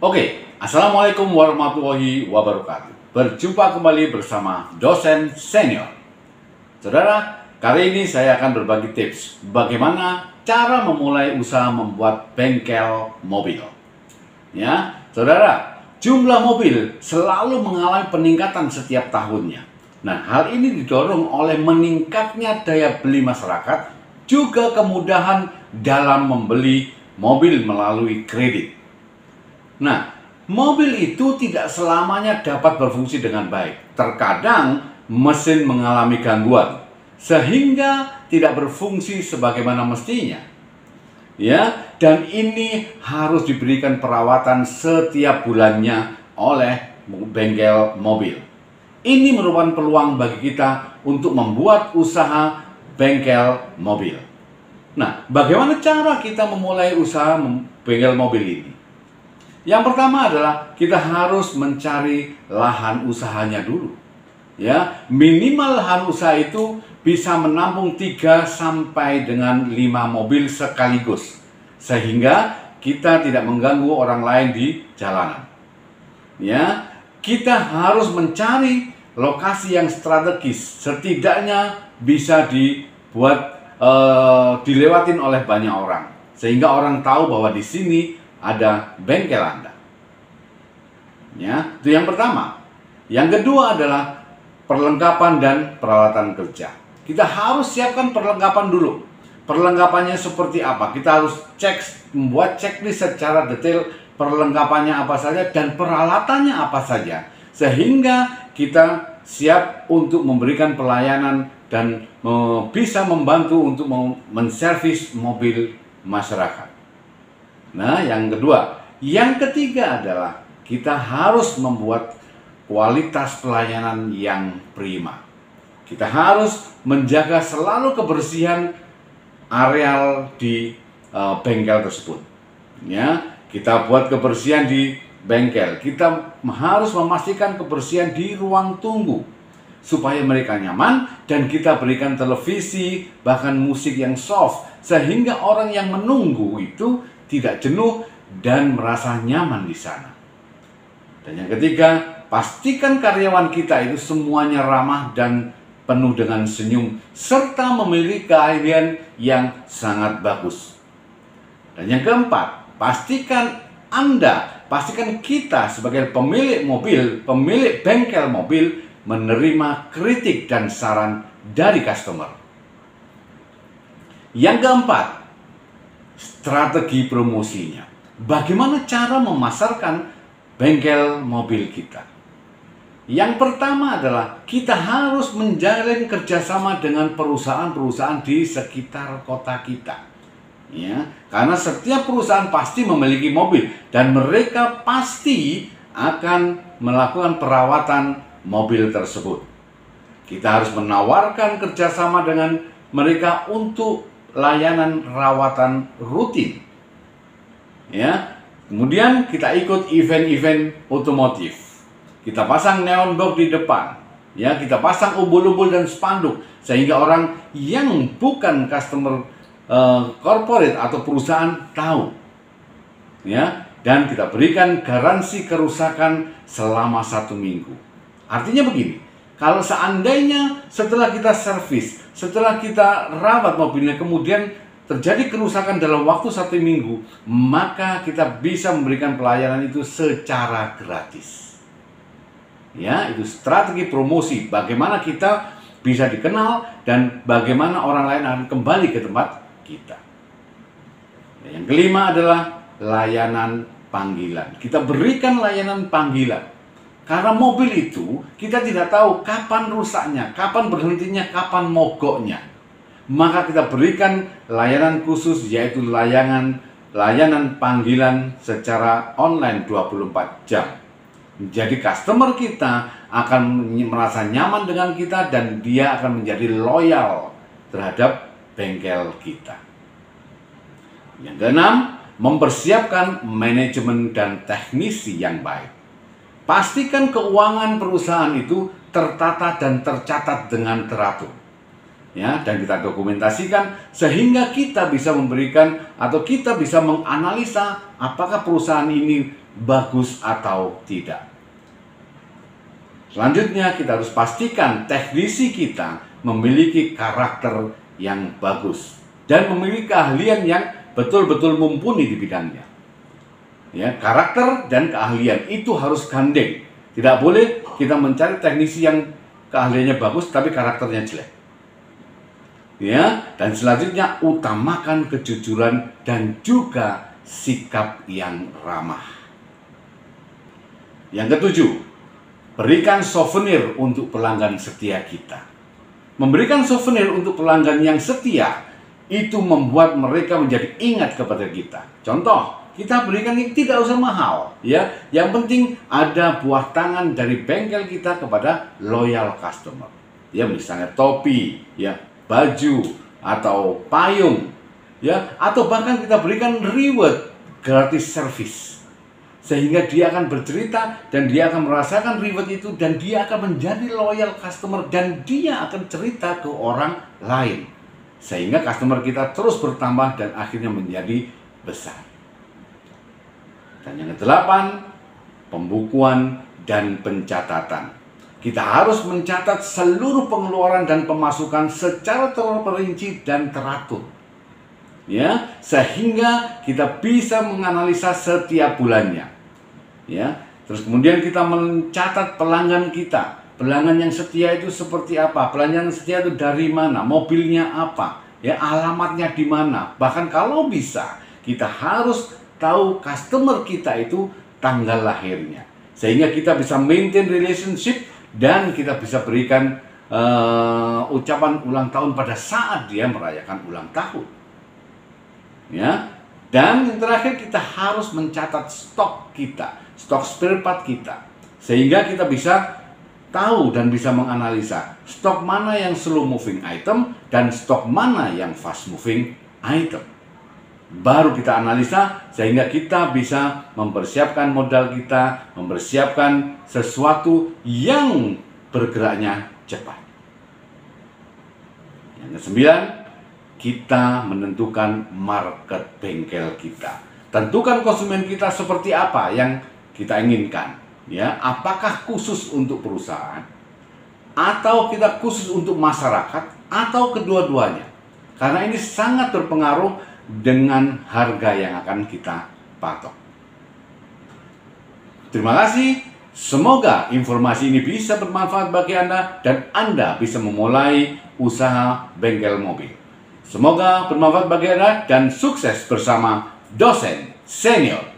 Oke, Assalamualaikum warahmatullahi wabarakatuh. Berjumpa kembali bersama dosen senior. Saudara, kali ini saya akan berbagi tips bagaimana cara memulai usaha membuat bengkel mobil. Ya, saudara, jumlah mobil selalu mengalami peningkatan setiap tahunnya. Nah, hal ini didorong oleh meningkatnya daya beli masyarakat, juga kemudahan dalam membeli mobil melalui kredit. Nah, mobil itu tidak selamanya dapat berfungsi dengan baik. Terkadang mesin mengalami gangguan sehingga tidak berfungsi sebagaimana mestinya. Ya, dan ini harus diberikan perawatan setiap bulannya oleh bengkel mobil. Ini merupakan peluang bagi kita untuk membuat usaha bengkel mobil. Nah, bagaimana cara kita memulai usaha bengkel mobil ini? Yang pertama adalah kita harus mencari lahan usahanya dulu. Ya, minimal lahan usaha itu bisa menampung 3 sampai dengan 5 mobil sekaligus, sehingga kita tidak mengganggu orang lain di jalanan. Ya, kita harus mencari lokasi yang strategis, setidaknya bisa dilewatin oleh banyak orang, sehingga orang tahu bahwa di sini ada bengkel Anda. Ya, itu yang pertama. Yang kedua adalah perlengkapan dan peralatan kerja. Kita harus siapkan perlengkapan dulu. Perlengkapannya seperti apa? Kita harus membuat checklist secara detail perlengkapannya apa saja dan peralatannya apa saja, sehingga kita siap untuk memberikan pelayanan dan bisa membantu untuk menservis mobil masyarakat. Nah, yang kedua. Yang ketiga adalah kita harus membuat kualitas pelayanan yang prima. Kita harus menjaga selalu kebersihan areal di bengkel tersebut. Ya, kita buat kebersihan di bengkel. Kita harus memastikan kebersihan di ruang tunggu supaya mereka nyaman, dan kita berikan televisi, bahkan musik yang soft, sehingga orang yang menunggu itu tidak jenuh dan merasa nyaman di sana. Dan yang ketiga, pastikan karyawan kita itu semuanya ramah dan penuh dengan senyum, serta memiliki keahlian yang sangat bagus. Dan yang keempat, pastikan kita sebagai pemilik mobil, pemilik bengkel mobil, menerima kritik dan saran dari customer. Yang keempat, strategi promosinya. Bagaimana cara memasarkan bengkel mobil kita? Yang pertama adalah kita harus menjalin kerjasama dengan perusahaan-perusahaan di sekitar kota kita. Ya, karena setiap perusahaan pasti memiliki mobil dan mereka pasti akan melakukan perawatan mobil tersebut. Kita harus menawarkan kerjasama dengan mereka untuk layanan rawatan rutin. Ya, kemudian kita ikut event-event otomotif. Kita pasang neon box di depan. Ya, kita pasang umbul-umbul dan spanduk sehingga orang yang bukan customer corporate atau perusahaan tahu. Ya, dan kita berikan garansi kerusakan selama 1 minggu. Artinya begini, kalau seandainya setelah kita servis, setelah kita rawat mobilnya, kemudian terjadi kerusakan dalam waktu 1 minggu, maka kita bisa memberikan pelayanan itu secara gratis. Ya, itu strategi promosi. Bagaimana kita bisa dikenal dan bagaimana orang lain akan kembali ke tempat kita. Yang kelima adalah layanan panggilan. Kita berikan layanan panggilan. Karena mobil itu kita tidak tahu kapan rusaknya, kapan berhentinya, kapan mogoknya. Maka kita berikan layanan khusus, yaitu layanan panggilan secara online 24 jam. Jadi customer kita akan merasa nyaman dengan kita dan dia akan menjadi loyal terhadap bengkel kita. Yang keenam, mempersiapkan manajemen dan teknisi yang baik. Pastikan keuangan perusahaan itu tertata dan tercatat dengan teratur. Ya, dan kita dokumentasikan sehingga kita bisa memberikan atau kita bisa menganalisa apakah perusahaan ini bagus atau tidak. Selanjutnya kita harus pastikan teknisi kita memiliki karakter yang bagus dan memiliki keahlian yang betul-betul mumpuni di bidangnya. Ya, karakter dan keahlian itu harus gandeng. Tidak boleh kita mencari teknisi yang keahliannya bagus tapi karakternya jelek. Ya, dan selanjutnya utamakan kejujuran dan juga sikap yang ramah. Yang ketujuh, berikan souvenir untuk pelanggan setia kita. Memberikan souvenir untuk pelanggan yang setia itu membuat mereka menjadi ingat kepada kita. Contoh, kita berikan yang tidak usah mahal, ya. Yang penting ada buah tangan dari bengkel kita kepada loyal customer. Ya, misalnya topi, ya, baju atau payung, ya, atau bahkan kita berikan reward gratis service. Sehingga dia akan bercerita dan dia akan merasakan reward itu dan dia akan menjadi loyal customer dan dia akan cerita ke orang lain. Sehingga customer kita terus bertambah dan akhirnya menjadi besar. Dan yang kedelapan, pembukuan dan pencatatan. Kita harus mencatat seluruh pengeluaran dan pemasukan secara terperinci dan teratur. Ya, sehingga kita bisa menganalisa setiap bulannya. Ya, terus kemudian kita mencatat pelanggan kita. Pelanggan yang setia itu seperti apa? Pelanggan yang setia itu dari mana? Mobilnya apa? Ya, alamatnya di mana? Bahkan kalau bisa, kita harus tahu customer kita itu tanggal lahirnya. Sehingga kita bisa maintain relationship dan kita bisa berikan ucapan ulang tahun pada saat dia merayakan ulang tahun. Ya. Dan yang terakhir kita harus mencatat stok kita, stok spare part kita. Sehingga kita bisa tahu dan bisa menganalisa stok mana yang slow moving item dan stok mana yang fast moving item. Baru kita analisa sehingga kita bisa mempersiapkan modal kita, mempersiapkan sesuatu yang bergeraknya cepat. Yang kesembilan, kita menentukan market bengkel kita. Tentukan konsumen kita seperti apa yang kita inginkan. Ya, apakah khusus untuk perusahaan atau kita khusus untuk masyarakat atau kedua-duanya. Karena ini sangat berpengaruh dengan harga yang akan kita patok. Terima kasih. Semoga informasi ini bisa bermanfaat bagi Anda dan Anda bisa memulai usaha bengkel mobil. Semoga bermanfaat bagi Anda dan sukses bersama Dosen Senior.